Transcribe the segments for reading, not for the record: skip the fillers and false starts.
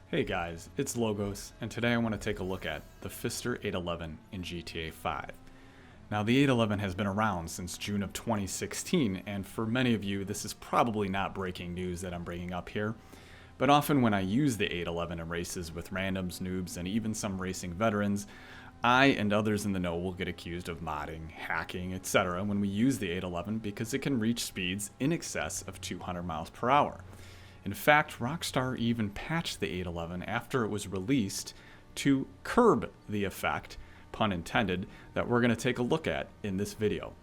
Hey guys, it's Logos, and today I want to take a look at the Pfister 811 in GTA 5. Now the 811 has been around since June of 2016, and for many of you this is probably not breaking news that I'm bringing up here, but often when I use the 811 in races with randoms, noobs, and even some racing veterans, I and others in the know will get accused of modding, hacking, etc. when we use the 811 because it can reach speeds in excess of 200 miles per hour. In fact, Rockstar even patched the 811 after it was released to curb the effect, pun intended, that we're going to take a look at in this video.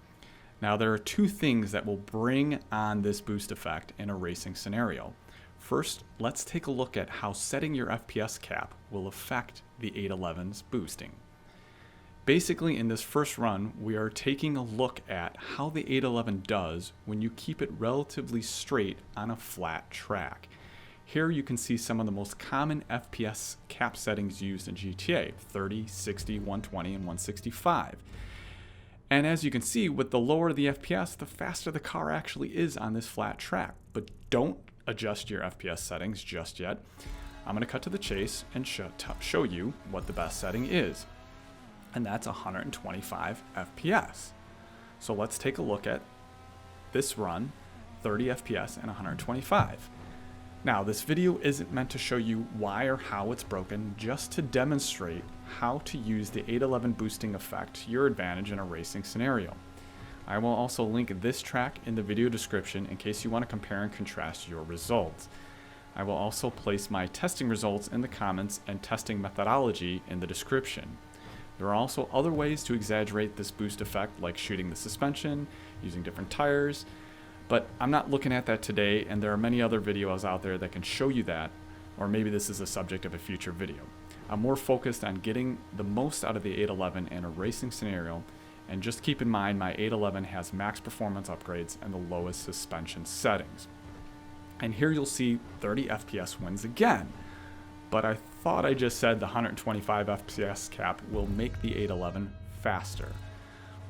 Now there are two things that will bring on this boost effect in a racing scenario. First, let's take a look at how setting your FPS cap will affect the 811's boosting. Basically, in this first run, we are taking a look at how the 811 does when you keep it relatively straight on a flat track. Here you can see some of the most common FPS cap settings used in GTA, 30, 60, 120, and 165. And as you can see, with the lower the FPS, the faster the car actually is on this flat track. But don't adjust your FPS settings just yet. I'm going to cut to the chase and show you what the best setting is. And that's 125 FPS. So let's take a look at this run, 30 FPS and 125. Now this video isn't meant to show you why or how it's broken, just to demonstrate how to use the 811 boosting effect to your advantage in a racing scenario. I will also link this track in the video description in case you want to compare and contrast your results. I will also place my testing results in the comments and testing methodology in the description. There are also other ways to exaggerate this boost effect, like shooting the suspension, using different tires, but I'm not looking at that today, and there are many other videos out there that can show you that, or maybe this is a subject of a future video. I'm more focused on getting the most out of the 811 in a racing scenario, and just keep in mind my 811 has max performance upgrades and the lowest suspension settings. And here you'll see 30 FPS wins again. But I thought I just said the 125 FPS cap will make the 811 faster.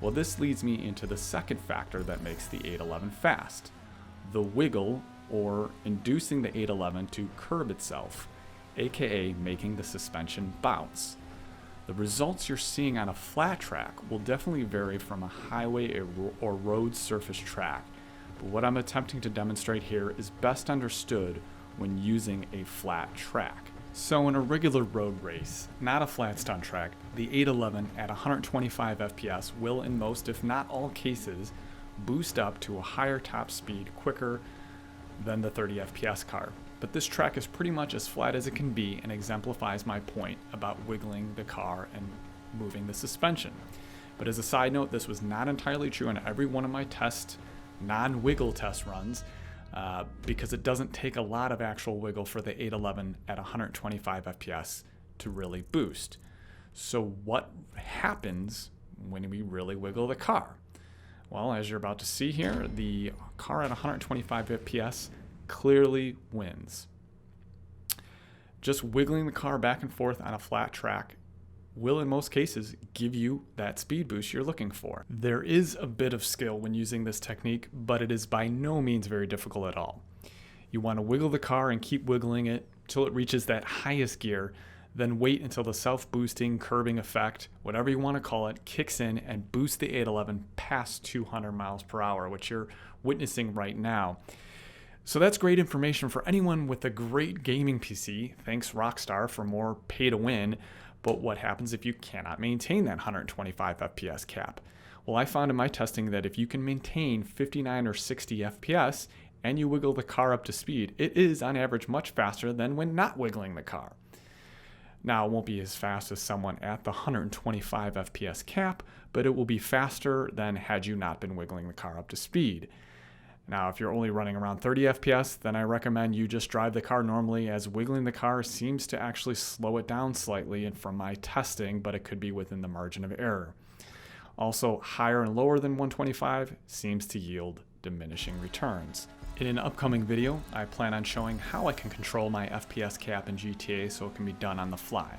Well, this leads me into the second factor that makes the 811 fast, the wiggle, or inducing the 811 to curb itself, aka making the suspension bounce. The results you're seeing on a flat track will definitely vary from a highway or road surface track, but what I'm attempting to demonstrate here is best understood when using a flat track. So in a regular road race, not a flat stunt track, the 811 at 125 FPS will in most, if not all cases, boost up to a higher top speed quicker than the 30 FPS car. But this track is pretty much as flat as it can be and exemplifies my point about wiggling the car and moving the suspension. But as a side note, this was not entirely true on every one of my non-wiggle test runs, because it doesn't take a lot of actual wiggle for the 811 at 125 FPS to really boost. So what happens when we really wiggle the car? Well, as you're about to see here, the car at 125 FPS clearly wins. Just wiggling the car back and forth on a flat track will in most cases give you that speed boost you're looking for. There is a bit of skill when using this technique, but it is by no means very difficult at all. You want to wiggle the car and keep wiggling it till it reaches that highest gear, then wait until the self-boosting, curbing effect, whatever you want to call it, kicks in and boosts the 811 past 200 miles per hour, which you're witnessing right now. So that's great information for anyone with a great gaming PC. Thanks Rockstar for more pay to win. But what happens if you cannot maintain that 125 FPS cap? Well, I found in my testing that if you can maintain 59 or 60 FPS and you wiggle the car up to speed, it is on average much faster than when not wiggling the car. Now, it won't be as fast as someone at the 125 FPS cap, but it will be faster than had you not been wiggling the car up to speed. Now, if you're only running around 30 FPS, then I recommend you just drive the car normally, as wiggling the car seems to actually slow it down slightly and from my testing, but it could be within the margin of error. Also, higher and lower than 125 seems to yield diminishing returns. In an upcoming video, I plan on showing how I can control my FPS cap in GTA so it can be done on the fly.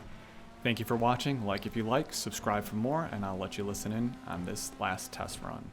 Thank you for watching. Like if you like, subscribe for more, and I'll let you listen in on this last test run.